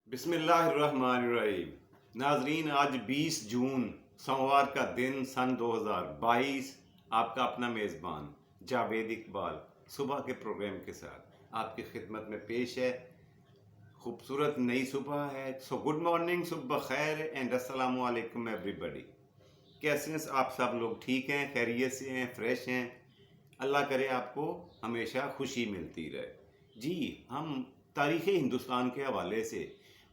बिस्मिल्लाहिर्रहमानिर्रहीम। नाजरीन, आज 20 जून सोमवार का दिन सन 2022। आपका अपना मेज़बान जावेद इकबाल सुबह के प्रोग्राम के साथ आपकी खिदमत में पेश है। खूबसूरत नई सुबह है, सो गुड मॉर्निंग, सुबह खैर एंड अस्सलामु अलैकुम एवरीबॉडी। कैसे हैं आप सब लोग? ठीक हैं, खैरियत से हैं, फ्रेश हैं? अल्लाह करे आपको हमेशा खुशी मिलती रहे। जी, हम तारीख़ हिंदुस्तान के हवाले से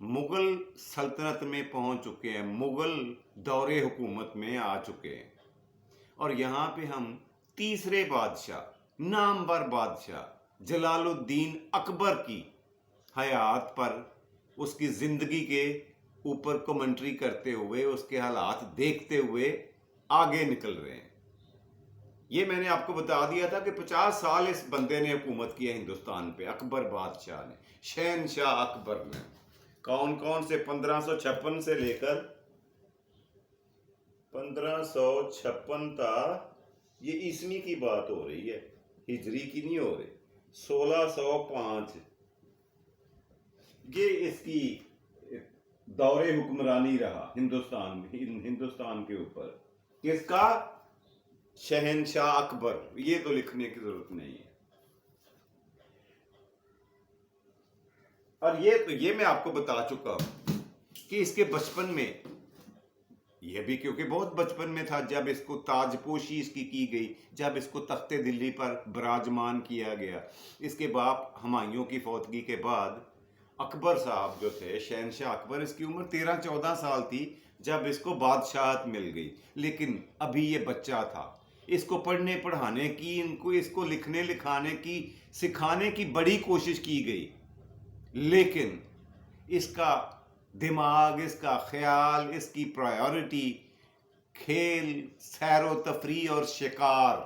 मुग़ल सल्तनत में पहुंच चुके हैं, मुग़ल दौरे हुकूमत में आ चुके हैं और यहाँ पे हम तीसरे बादशाह, नामवर बादशाह जलालुद्दीन अकबर की हयात पर, उसकी ज़िंदगी के ऊपर कमेंट्री करते हुए, उसके हालात देखते हुए आगे निकल रहे हैं। ये मैंने आपको बता दिया था कि 50 साल इस बंदे ने हुकूमत की है हिंदुस्तान पे, अकबर बादशाह ने, शहनशाह अकबर ने। कौन कौन से 1556 से लेकर 1556 तक, ये ईस्वी की बात हो रही है, हिजरी की नहीं हो रही। 1605 ये इसकी दौरे हुक्मरानी रहा हिंदुस्तान के ऊपर। किसका? शहनशाह अकबर। ये तो लिखने की जरूरत नहीं है। और ये मैं आपको बता चुका हूं कि इसके बचपन में, यह भी क्योंकि बहुत बचपन में था जब इसको ताजपोशी इसकी की गई, जब इसको तख्ते दिल्ली पर विराजमान किया गया। इसके बाप हुमायूं की फौतगी के बाद अकबर साहब जो थे, शहनशाह अकबर, इसकी उम्र 13-14 साल थी जब इसको बादशाहत मिल गई। लेकिन अभी ये बच्चा था, इसको पढ़ने पढ़ाने की, इसको लिखने लिखाने की, सिखाने की बड़ी कोशिश की गई, लेकिन इसका दिमाग, इसका ख्याल, इसकी प्रायोरिटी खेल, सैरो तफरी और शिकार,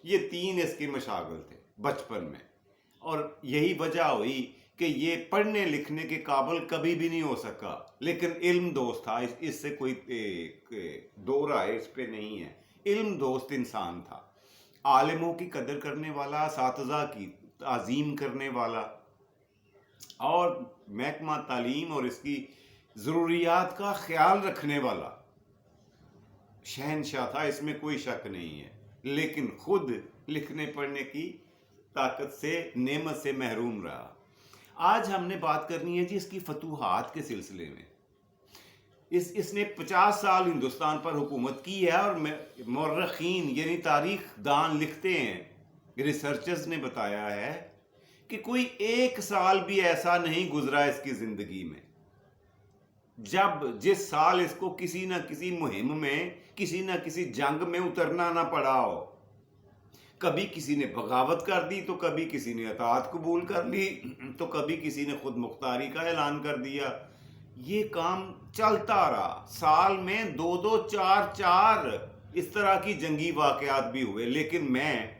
ये तीन इसके मशागल थे बचपन में। और यही वजह हुई कि ये पढ़ने लिखने के काबिल कभी भी नहीं हो सका, लेकिन इल्म दोस्त था। इससे कोई दो राय इस पे नहीं है। इल्म दोस्त इंसान था, आलिमों की कदर करने वाला, असातिज़ा की ताज़ीम करने वाला और महकमा तालीम और इसकी ज़रूरियात का ख्याल रखने वाला शहनशाह था, इसमें कोई शक नहीं है। लेकिन खुद लिखने पढ़ने की ताकत से, नेमत से महरूम रहा। आज हमने बात करनी है जी इसकी फतूहात के सिलसिले में। इसने 50 साल हिंदुस्तान पर हुकूमत की है और मौर्रखीन यानी तारीख दान लिखते हैं, रिसर्चर्स ने बताया है कि कोई एक साल भी ऐसा नहीं गुजरा इसकी जिंदगी में जब जिस साल इसको किसी न किसी मुहिम में, किसी न किसी जंग में उतरना ना पड़ा हो। कभी किसी ने बगावत कर दी, तो कभी किसी ने अतात कबूल कर ली, तो कभी किसी ने खुद मुख्तारी का ऐलान कर दिया। ये काम चलता रहा। साल में 2-2, 4-4 इस तरह की जंगी वाकयात भी हुए। लेकिन मैं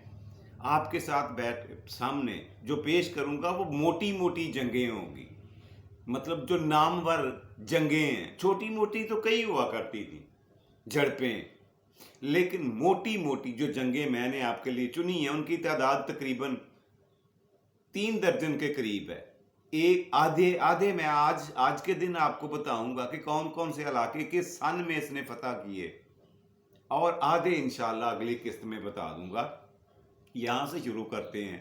आपके साथ बैठ सामने जो पेश करूंगा वो मोटी मोटी जंगें होंगी, मतलब जो नामवर जंगें हैं। छोटी मोटी तो कई हुआ करती थी, झड़पें, लेकिन मोटी मोटी जो जंगें मैंने आपके लिए चुनी हैं उनकी तादाद तकरीबन 3 दर्जन के करीब है। एक आधे आधे मैं आज के दिन आपको बताऊंगा कि कौन कौन से इलाके किस सन में इसने फतह किए, और आधे इंशाल्लाह अगली किस्त में बता दूंगा। यहां से शुरू करते हैं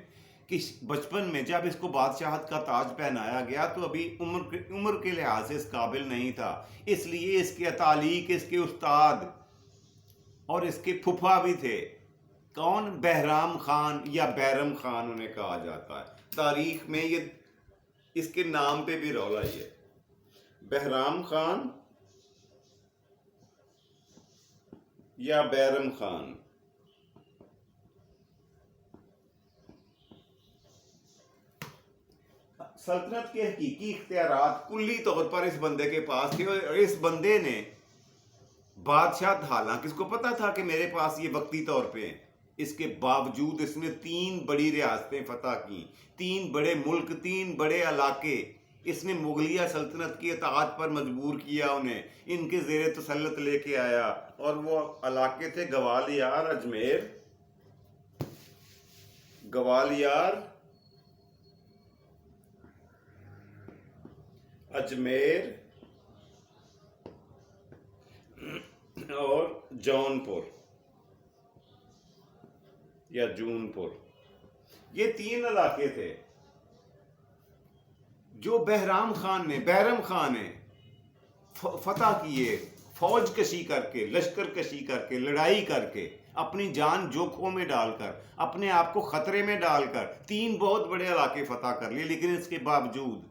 कि बचपन में जब इसको बादशाहत का ताज पहनाया गया तो अभी उम्र के लिहाज से इस काबिल नहीं था, इसलिए इसके तालीक, इसके उस्ताद और इसके फुफा भी थे। कौन? बहराम खान या बैरम खान उन्हें कहा जाता है। तारीख में ये इसके नाम पे भी रौला ही है, बहराम खान या बैरम खान। सल्तनत के हकीकी इख्तियारात कुल्ली तौर पर इस बंदे के पास थे और इस बंदे ने बादशाह, हालांकि इसको पता था कि मेरे पास ये वक्ती तौर पे है, इसके बावजूद इसने 3 बड़ी रियासतें फतह की, 3 बड़े मुल्क, 3 बड़े इलाके इसने मुगलिया सल्तनत की इताअत पर मजबूर किया उन्हें, इनके जेर तसल्लुत लेके आया। और वो इलाके थे ग्वालियर, अजमेर, ग्वालियर, अजमेर और जौनपुर या जूनपुर, ये 3 इलाके थे जो बहरम खान ने फतह किए, फौज कशी करके, लश्कर कशी करके, लड़ाई करके, अपनी जान जोखों में डालकर, अपने आप को खतरे में डालकर 3 बहुत बड़े इलाके फतह कर लिए। लेकिन इसके बावजूद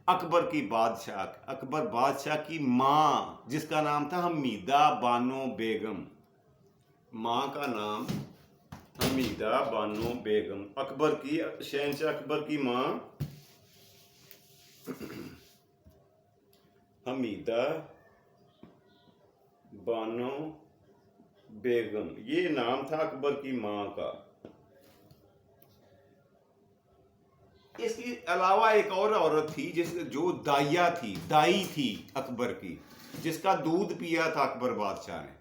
अकबर बादशाह की माँ, जिसका नाम था हमीदा बानो बेगम, माँ का नाम हमीदा बानो बेगम, शहंशाह अकबर की माँ हमीदा बानो बेगम, ये नाम था अकबर की माँ का। इसके अलावा एक और औरत थी जो दाई थी अकबर की, जिसका दूध पिया था अकबर बादशाह ने।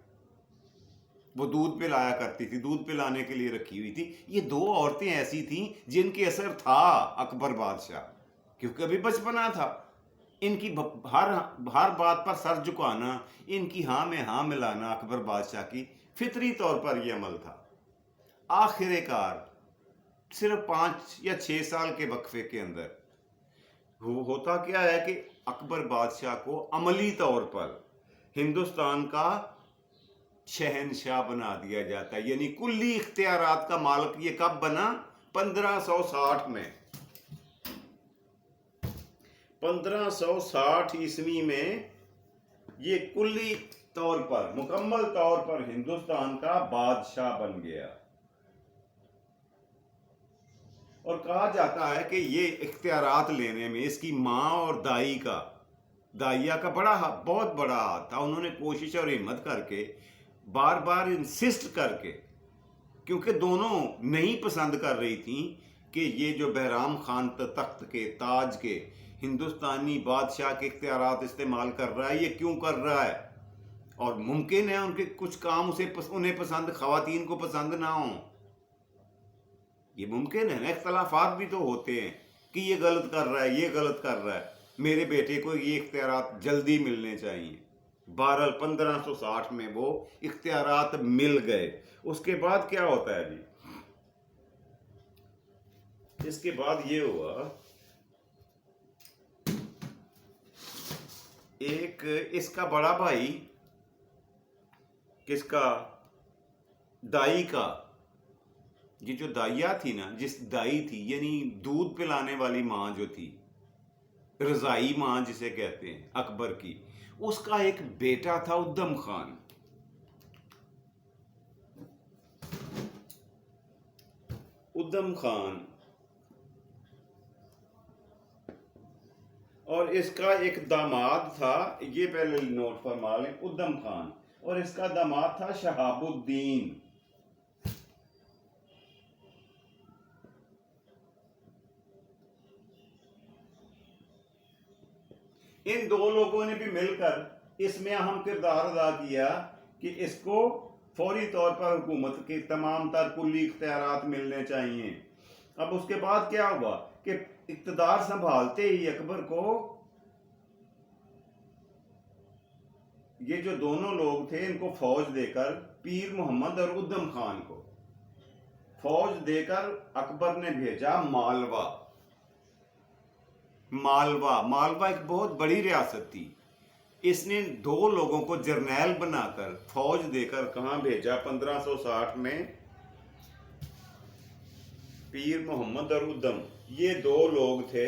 वो दूध पिलाया करती थी, दूध पिलाने के लिए रखी हुई थी। ये 2 औरतें ऐसी थीं जिनके असर था अकबर बादशाह, क्योंकि अभी बचपना था। इनकी हर बात पर सर झुकाना, इनकी हाँ में हाँ मिलाना अकबर बादशाह की फितरी तौर पर यह अमल था। आखिरकार सिर्फ 5 या 6 साल के वक्फे के अंदर होता क्या है कि अकबर बादशाह को अमली तौर पर हिंदुस्तान का शहनशाह बना दिया जाता है, यानी कुल्ली इख्तियारात का मालिक। ये कब बना? 1560 में। 1560 ईस्वी में ये कुल्ली तौर पर, मुकम्मल तौर पर हिंदुस्तान का बादशाह बन गया। और कहा जाता है कि ये इख्तियारात लेने में इसकी माँ और दाइया का बहुत बड़ा हाथ था। उन्होंने कोशिश और हिम्मत करके, बार बार इंसिस्ट करके, क्योंकि दोनों नहीं पसंद कर रही थी कि ये जो बहराम खान तख्त के ताज के हिंदुस्तानी बादशाह के इख्तियारात इस्तेमाल कर रहा है, ये क्यों कर रहा है। और मुमकिन है उनके कुछ काम उन्हें पसंद, खवातीन को पसंद ना हो, ये मुमकिन है ना। इख्तलाफात भी तो होते हैं कि ये गलत कर रहा है, ये गलत कर रहा है, मेरे बेटे को ये इख्तियारात जल्दी मिलने चाहिए। बहरहाल 1560 में वो इख्तियारात मिल गए। उसके बाद क्या होता है जी? इसके बाद ये हुआ, एक इसका बड़ा भाई, किसका? दाई का। ये जो दाइया थी ना, जिस दाई थी यानी दूध पिलाने वाली माँ जो थी, रजाई माँ जिसे कहते हैं अकबर की, उसका एक बेटा था उद्दम खान। उद्दम खान, और इसका एक दामाद था, ये पहले नोट फरमा लें, उद्दम खान, और इसका दामाद था शहाबुद्दीन। इन 2 लोगों ने भी मिलकर इसमें अहम किरदार अदा किया कि इसको फौरी तौर पर हुकूमत के तमाम तर कुल्ली इख्तियारात मिलने चाहिए। अब उसके बाद क्या हुआ कि इक़्तिदार संभालते ही अकबर को ये जो दोनों लोग थे, इनको फौज देकर, पीर मोहम्मद और उद्दम खान को फौज देकर अकबर ने भेजा मालवा। मालवा एक बहुत बड़ी रियासत थी। इसने 2 लोगों को जर्नैल बनाकर फौज देकर कहां भेजा? 1560 में पीर मोहम्मद और उद्दम, ये 2 लोग थे,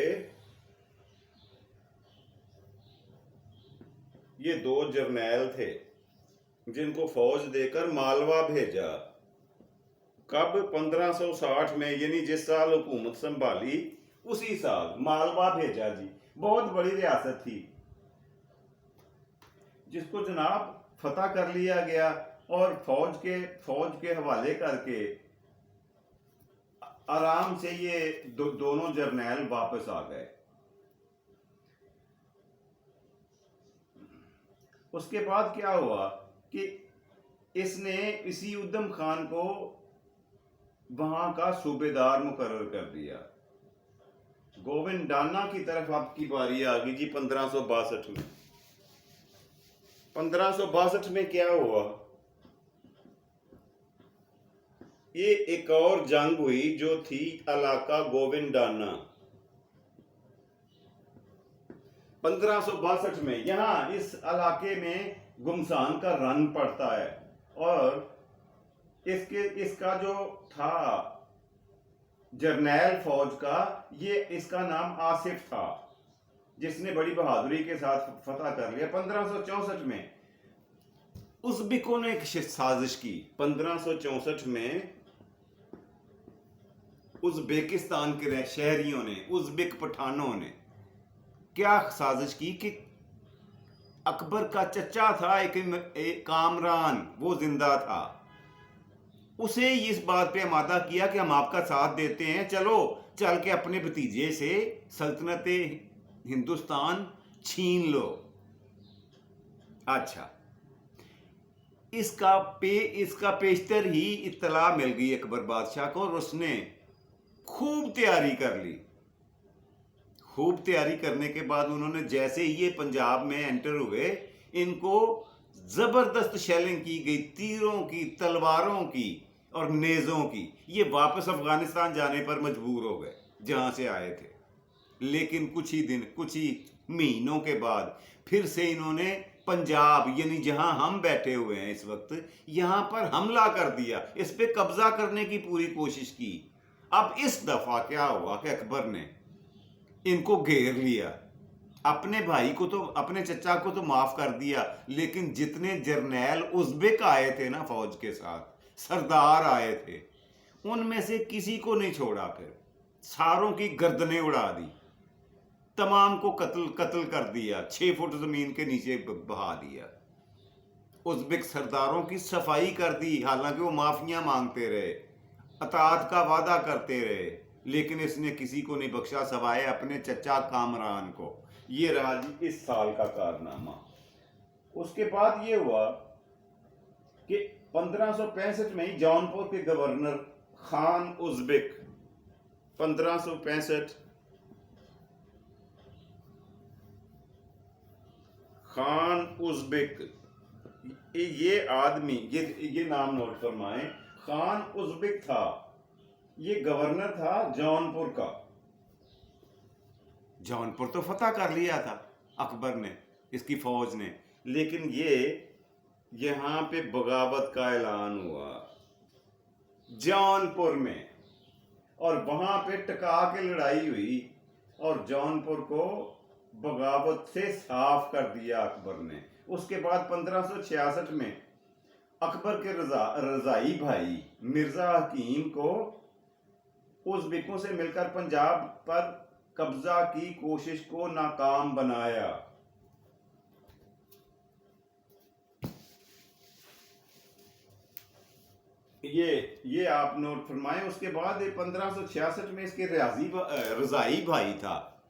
ये 2 जर्नैल थे जिनको फौज देकर मालवा भेजा। कब? 1560 में, यानी जिस साल हुकूमत संभाली उसी साल मालवा भेजा जी। बहुत बड़ी रियासत थी जिसको जनाब फतह कर लिया गया और फौज के हवाले करके आराम से ये दोनों जर्नैल वापस आ गए। उसके बाद क्या हुआ कि इसने इसी उद्दम खान को वहां का सूबेदार मुकर्रर कर दिया। गोविंदाना की तरफ आपकी बारी आ गई जी 1562 में। 1562 में क्या हुआ, ये एक और जंग हुई जो थी इलाका गोविंदाना। 1562 में यहां इस इलाके में गुमसान का रन पड़ता है और इसका जो था जर्नैल फौज का, ये इसका नाम आसिफ था, जिसने बड़ी बहादुरी के साथ फतह कर लिया। 1564 में उज़्बेकों ने एक साजिश की। 1564 में उज़्बेकिस्तान के शहरियों ने, उज़्बेक पठानों ने क्या साजिश की कि अकबर का चचा था एक कामरान, वो जिंदा था, उसे इस बात पे आमादा किया कि हम आपका साथ देते हैं, चलो चल के अपने भतीजे से सल्तनत हिंदुस्तान छीन लो। अच्छा, इसका पेशतर ही इत्तला मिल गई अकबर बादशाह को और उसने खूब तैयारी कर ली। खूब तैयारी करने के बाद उन्होंने जैसे ही ये पंजाब में एंटर हुए, इनको जबरदस्त शेलिंग की गई, तीरों की, तलवारों की और नेज़ों की। ये वापस अफगानिस्तान जाने पर मजबूर हो गए जहां से आए थे। लेकिन कुछ ही महीनों के बाद फिर से इन्होंने पंजाब, यानी जहां हम बैठे हुए हैं इस वक्त, यहां पर हमला कर दिया, इस पे कब्जा करने की पूरी कोशिश की। अब इस दफा क्या हुआ कि अकबर ने इनको घेर लिया। अपने भाई को तो, अपने चचा को तो माफ कर दिया, लेकिन जितने जर्नैल उज़्बेक आए थे ना फौज के साथ, सरदार आए थे, उनमें से किसी को नहीं छोड़ा। फिर सारों की गर्दनें उड़ा दी, तमाम को कत्ल कर दिया, 6 फुट जमीन के नीचे बहा दिया। उज़्बेक सरदारों की सफाई कर दी, हालांकि वो माफियां मांगते रहे, अतात का वादा करते रहे, लेकिन इसने किसी को नहीं बख्शा सवाए अपने चचा कामरान को। ये रहा जी इस साल का कारनामा। उसके बाद ये हुआ कि 1565 में ही जौनपुर के governor Khan Uzbek, 1565 Khan Uzbek, ये आदमी, ये नाम नोट फरमाएं, खान उज़्बेक था, ये गवर्नर था जौनपुर का। जौनपुर तो फतह कर लिया था अकबर ने, इसकी फौज ने, लेकिन ये यहां पे बगावत का ऐलान हुआ जौनपुर में, और वहां पे टका के लड़ाई हुई और जौनपुर को बगावत से साफ कर दिया अकबर ने। उसके बाद 1566 में अकबर के रजाई भाई मिर्जा हकीम को उज़्बेकों से मिलकर पंजाब पर कब्जा की कोशिश को नाकाम बनाया। ये आप नोट फरमाएं। उसके बाद 1566 में इसके रजाई भाई था,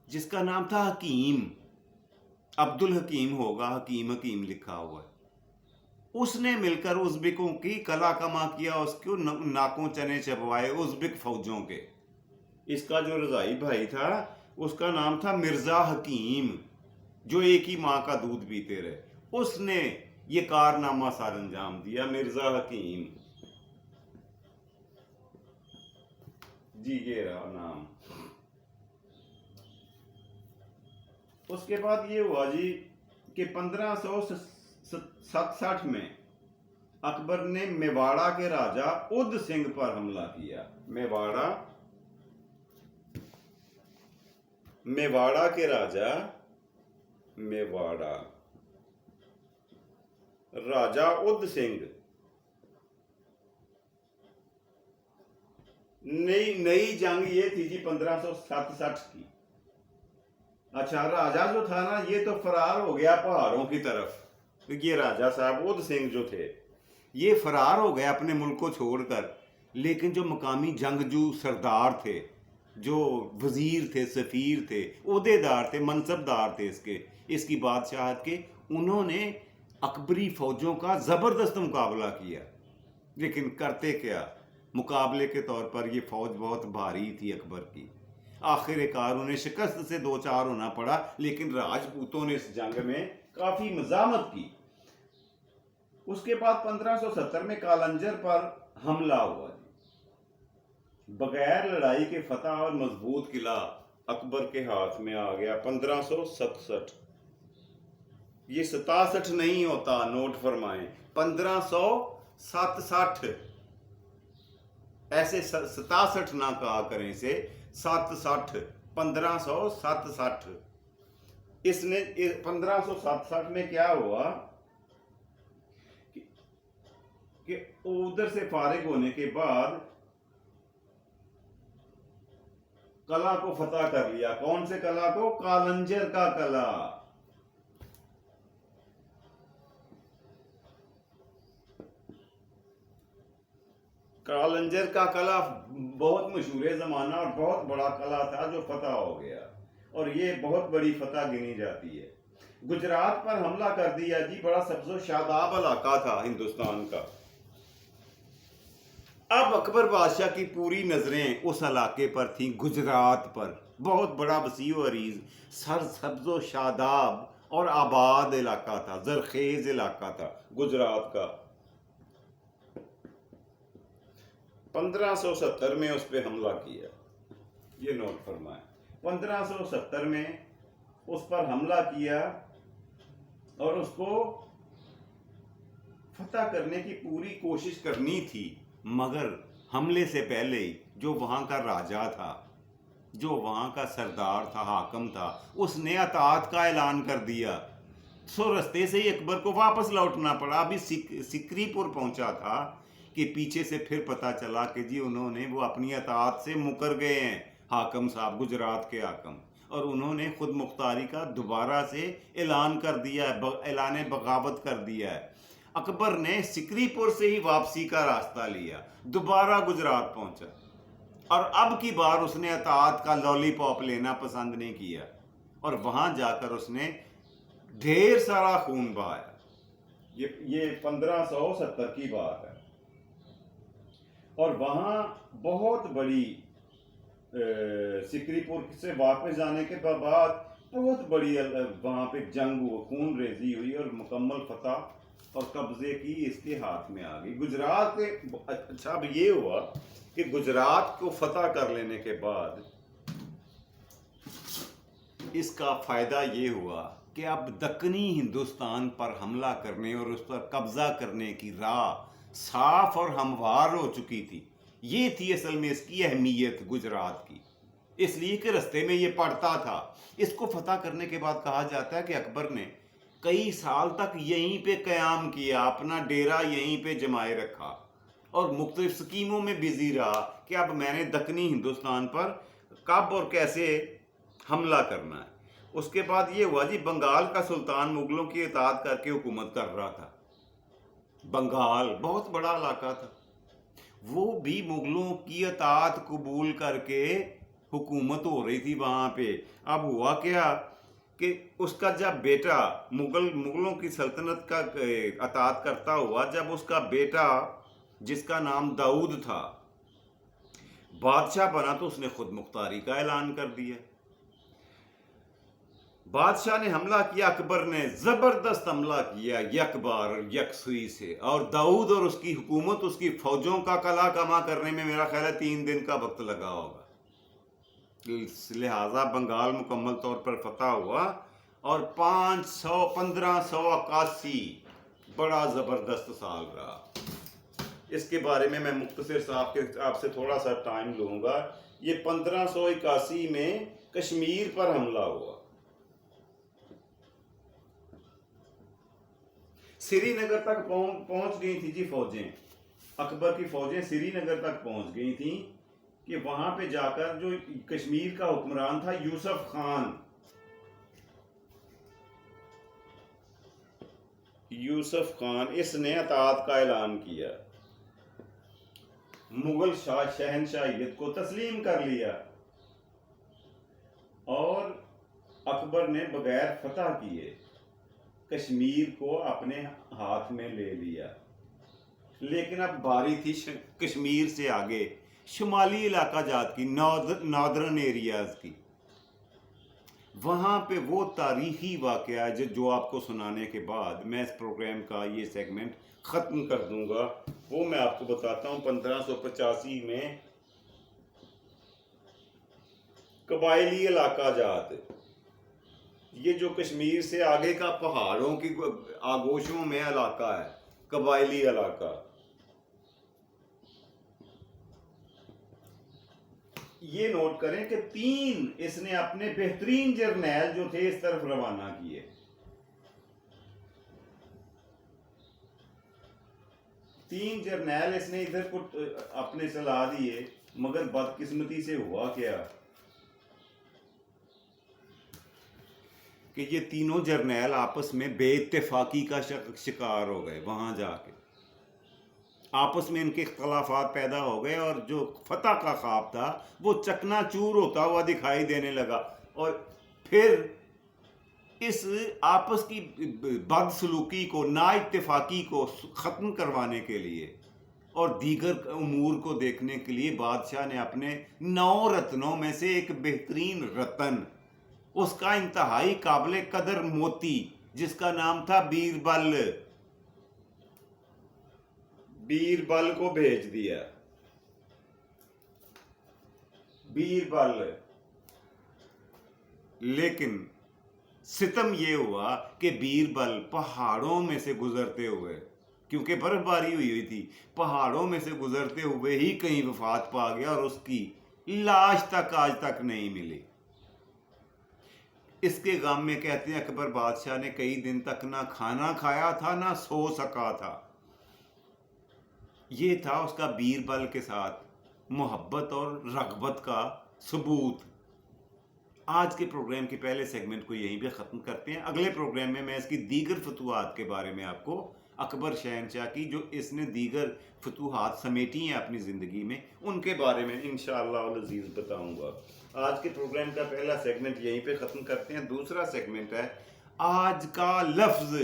जिसका नाम था हकीम, अब्दुल हकीम होगा, हकीम लिखा हुआ है। उसने मिलकर उज़्बेकों की कला कमा किया, उसको नाकों चने चबवाए उज़्बेक फौजों के। इसका जो रजाई भाई था उसका नाम था मिर्जा हकीम, जो एक ही माँ का दूध पीते रहे। उसने ये कारनामा सार अंजाम दिया, मिर्जा हकीम जी, ये रहा नाम। उसके बाद ये हुआ जी कि 1567 में अकबर ने मेवाड़ा के राजा उद सिंह पर हमला किया। मेवाड़ा के राजा, राजा उद सिंह नई जंग ये थी जी 1567 की। अच्छा, राजा जो था ना, ये तो फरार हो गया पहाड़ों की तरफ। ये राजा साहब उद सिंह जो थे, ये फरार हो गए अपने मुल्क को छोड़कर, लेकिन जो मकामी जंगजू सरदार थे, जो वजीर थे, सफीर थे, ओहदेदार थे, मनसबदार थे इसकी बादशाहत के, उन्होंने अकबरी फौजों का जबरदस्त मुकाबला किया। लेकिन करते क्या, मुकाबले के तौर पर ये फौज बहुत भारी थी अकबर की। आखिरकार उन्हें शिकस्त से दो चार होना पड़ा, लेकिन राजपूतों ने इस जंग में काफी मजामत की। उसके बाद 1570 में कालंजर पर हमला हुआ। बगैर लड़ाई के फतह और मजबूत किला अकबर के हाथ में आ गया 1567। ये 67 नहीं होता, नोट फरमाएं, 1567। ऐसे 67 ना कहा करें, इसे 67, 1567। इसने 1567 में क्या हुआ कि उधर से फारिग होने के बाद कला को फतह कर लिया। कौन से कला को? कालंजर का कला। कालंजर का कला बहुत मशहूर जमाना और बहुत बड़ा कला था जो फतह हो गया, और ये बहुत बड़ी फतह गिनी जाती है। गुजरात पर हमला कर दिया जी। बड़ा सब्जो शादाब इलाका था हिंदुस्तान का। अब अकबर बादशाह की पूरी नजरें उस इलाके पर थीं, गुजरात पर। बहुत बड़ा वसीओ अरीज, सर सब्जो शादाब और आबाद इलाका था, जरखेज इलाका था गुजरात का। 1570 में उस पर हमला किया, ये नोट फरमाएं। 1570 में उस पर हमला किया और उसको फतह करने की पूरी कोशिश करनी थी, मगर हमले से पहले जो वहां का राजा था, जो वहां का सरदार था, हाकम था, उसने अताअत का ऐलान कर दिया। सो रास्ते से ही अकबर को वापस लौटना पड़ा। अभी सिकरीपुर पहुंचा था कि पीछे से फिर पता चला कि जी उन्होंने वो अपनी अताअत से मुकर गए हैं, हाकम साहब, गुजरात के हाकम, और उन्होंने खुद मुख्तारी का दोबारा से ऐलान कर दिया है, ऐलान बगावत कर दिया है। अकबर ने सिकरीपुर से ही वापसी का रास्ता लिया, दोबारा गुजरात पहुंचा, और अब की बार उसने अताअत का लॉलीपॉप लेना पसंद नहीं किया, और वहां जाकर उसने ढेर सारा खून बहाया। ये 1570 की बात है। और वहां बहुत बड़ी सिकरीपुर से वापस जाने के बाद बहुत बड़ी वहां पे जंग हुई, खून रेजी हुई, और मुकम्मल फतह और कब्जे की इसके हाथ में आ गई गुजरात के। अच्छा, अब ये हुआ कि गुजरात को फतह कर लेने के बाद इसका फायदा ये हुआ कि अब दक्कनी हिंदुस्तान पर हमला करने और उस पर कब्जा करने की राह साफ और हमवार हो चुकी थी। ये थी असल में इसकी अहमियत गुजरात की, इसलिए कि रास्ते में ये पड़ता था। इसको फतह करने के बाद कहा जाता है कि अकबर ने कई साल तक यहीं पे क़याम किया, अपना डेरा यहीं पे जमाए रखा, और मुख्तलिफ स्कीमों में बिजी रहा कि अब मैंने दक्कनी हिंदुस्तान पर कब और कैसे हमला करना है। उसके बाद ये हुआ जी, बंगाल का सुल्तान मुगलों की इताअत करके हुकूमत कर रहा था। बंगाल बहुत बड़ा इलाका था, वो भी मुगलों की इताअत कबूल करके हुकूमत हो रही थी वहाँ पे। अब हुआ क्या कि उसका जब बेटा मुगलों की सल्तनत का इताअत करता हुआ, जब उसका बेटा जिसका नाम दाऊद था बादशाह बना, तो उसने खुद मुख्तारी का ऐलान कर दिया। बादशाह ने हमला किया, अकबर ने जबरदस्त हमला किया यकबार यकसुई से, और दाऊद और उसकी हुकूमत, उसकी फौजों का कला कमा करने में मेरा ख्याल है 3 दिन का वक्त लगा होगा। लिहाजा बंगाल मुकम्मल तौर पर फतह हुआ, और 1581 बड़ा जबरदस्त साल रहा। इसके बारे में मैं मुख्तसर साहब आपसे थोड़ा सा टाइम लूंगा। ये 1581 में कश्मीर पर हमला हुआ। श्रीनगर तक पहुंच गई थी जी फौजें, अकबर की फौजें श्रीनगर तक पहुंच गई थी कि वहां पे जाकर जो कश्मीर का हुक्मरान था यूसुफ खान, इसने अताअत का ऐलान किया, मुगल शहनशाहियत को तस्लीम कर लिया, और अकबर ने बगैर फतह किए कश्मीर को अपने हाथ में ले लिया। लेकिन अब बारी थी कश्मीर से आगे शुमाली इलाका जात की, नॉर्दर्न एरियाज़ की। वहाँ पे वो तारीखी वाक़या जो आपको सुनाने के बाद मैं इस प्रोग्राम का ये सेगमेंट ख़त्म कर दूंगा, वो मैं आपको बताता हूँ। 1585 में कबायली इलाका जात, ये जो कश्मीर से आगे का पहाड़ों की आगोशों में इलाका है, कबायली इलाका, ये नोट करें कि 3 इसने अपने बेहतरीन जर्नैल जो थे इस तरफ रवाना किए। 3 जर्नैल इसने इधर को अपने चला दिए, मगर बदकिस्मती से हुआ क्या कि ये तीनों जर्नैल आपस में बेइत्तेफाकी का शिकार हो गए। वहां जाके आपस में इनके इख्तलाफात पैदा हो गए और जो फतह का ख्वाब था वो चकनाचूर होता हुआ दिखाई देने लगा। और फिर इस आपस की बदसलूकी को, नाइत्तेफाकी को ख़त्म करवाने के लिए और दीगर उमूर को देखने के लिए बादशाह ने अपने 9 रत्नों में से एक बेहतरीन रतन, उसका इंतहाई काबिल कदर मोती, जिसका नाम था बीरबल, बीरबल को भेज दिया। बीरबल, लेकिन सितम ये हुआ कि बीरबल पहाड़ों में से गुजरते हुए, क्योंकि बर्फबारी हुई थी, पहाड़ों में से गुजरते हुए ही कहीं वफात पा गया और उसकी लाश तक आज तक नहीं मिली। इसके गम में कहते हैं अकबर बादशाह ने कई दिन तक ना खाना खाया था ना सो सका था। ये था उसका बीरबल के साथ मोहब्बत और रगबत का सबूत। आज के प्रोग्राम के पहले सेगमेंट को यहीं पे ख़त्म करते हैं। अगले प्रोग्राम में मैं इसकी दीगर फतूहात के बारे में आपको, अकबर शहनशाह की जो इसने दीगर फतूहात समेटी हैं अपनी ज़िंदगी में, उनके बारे में इंशाअल्लाह अज़ीज़ बताऊंगा। आज के प्रोग्राम का पहला सेगमेंट यहीं पे ख़त्म करते हैं। दूसरा सेगमेंट है आज का लफ्ज़।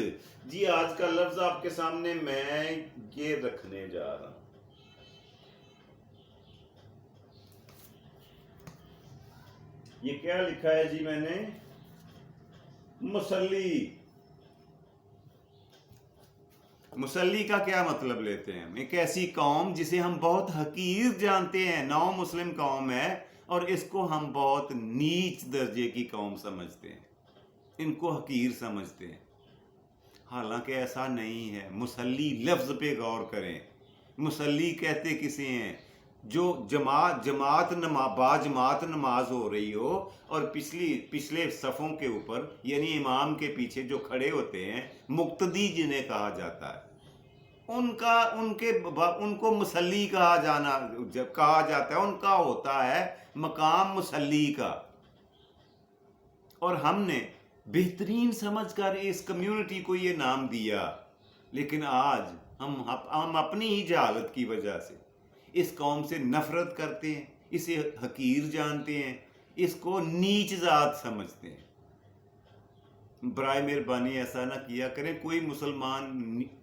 जी, आज का लफ्ज़ आपके सामने मैं ये रखने जा रहा हूँ। ये क्या लिखा है जी मैंने? मुसल्ली। मुसल्ली का क्या मतलब लेते हैं हम? एक ऐसी कौम जिसे हम बहुत हकीर जानते हैं, नौ मुस्लिम कौम है और इसको हम बहुत नीच दर्जे की कौम समझते हैं, इनको हकीर समझते हैं। हालांकि ऐसा नहीं है। मुसल्ली लफ्ज़ पे गौर करें। मुसल्ली कहते किसे हैं? जो जमात बाजमात नमाज हो रही हो और पिछले सफ़ों के ऊपर यानी इमाम के पीछे जो खड़े होते हैं, मुक्तदी जिन्हें कहा जाता है, उनको मुसल्ली कहा जाता है। उनका होता है मकाम मुसल्ली का। और हमने बेहतरीन समझकर इस कम्युनिटी को ये नाम दिया, लेकिन आज हम अपनी ही जहालत की वजह से इस कौम से नफरत करते हैं, इसे हकीर जानते हैं, इसको नीच जात समझते हैं। बराए मेहरबानी ऐसा ना किया करें। कोई मुसलमान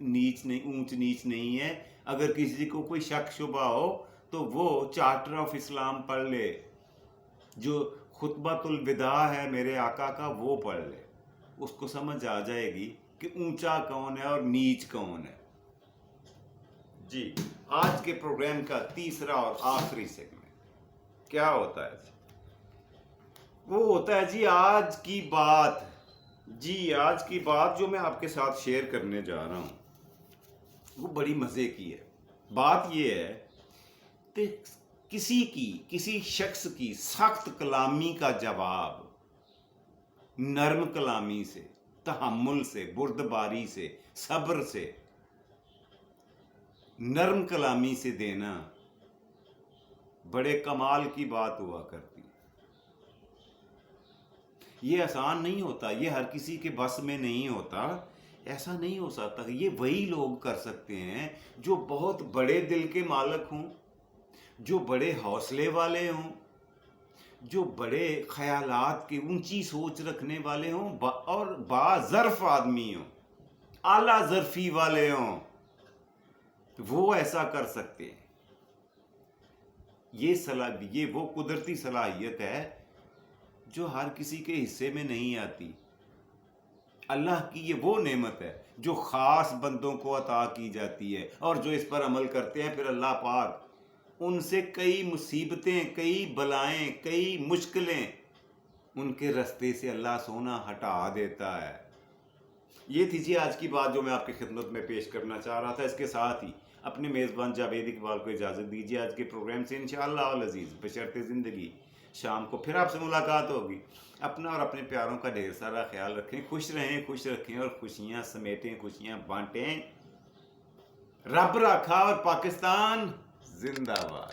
नीच नहीं, ऊंच नीच नहीं है। अगर किसी को कोई शक शुबा हो तो वो चार्टर ऑफ इस्लाम पढ़ ले, जो खुतबतुल विदा है मेरे आका का, वो पढ़ ले, उसको समझ आ जाएगी कि ऊंचा कौन है और नीच कौन है। जी, आज के प्रोग्राम का तीसरा और आखिरी सेगमेंट क्या होता है? वो होता है जी आज की बात। जी, आज की बात जो मैं आपके साथ शेयर करने जा रहा हूं वो बड़ी मज़े की है। बात ये है कि किसी शख्स की सख्त कलामी का जवाब नरम कलामी से, तहम्मुल से, बुर्दबारी से, सब्र से, नरम कलामी से देना बड़े कमाल की बात हुआ करती है। ये आसान नहीं होता, ये हर किसी के बस में नहीं होता। ऐसा नहीं हो सकता। ये वही लोग कर सकते हैं जो बहुत बड़े दिल के मालिक हों, जो बड़े हौसले वाले हों, जो बड़े ख्यालात की ऊंची सोच रखने वाले हों और बाज़र्फ आदमी हों, आला ज़र्फी वाले हों, वो ऐसा कर सकते हैं। ये वो कुदरती सलाहियत है जो हर किसी के हिस्से में नहीं आती। अल्लाह की ये वो नेमत है जो ख़ास बंदों को अता की जाती है, और जो इस पर अमल करते हैं फिर अल्लाह पाक उनसे कई मुसीबतें, कई बलाएं, कई मुश्किलें उनके रास्ते से अल्लाह सोना हटा देता है। ये थी जी आज की बात जो मैं आपकी खिदमत में पेश करना चाह रहा था। इसके साथ ही अपने मेज़बान जावेद इकबाल को इजाज़त दीजिए। आज के प्रोग्राम से इंशाअल्लाह अल अज़ीज़ बशर्ते ज़िंदगी शाम को फिर आपसे मुलाकात होगी। अपना और अपने प्यारों का ढेर सारा ख्याल रखें, खुश रहें, खुश रखें और खुशियाँ समेटें, खुशियाँ बांटें। रब रखा और पाकिस्तान जिंदाबाद।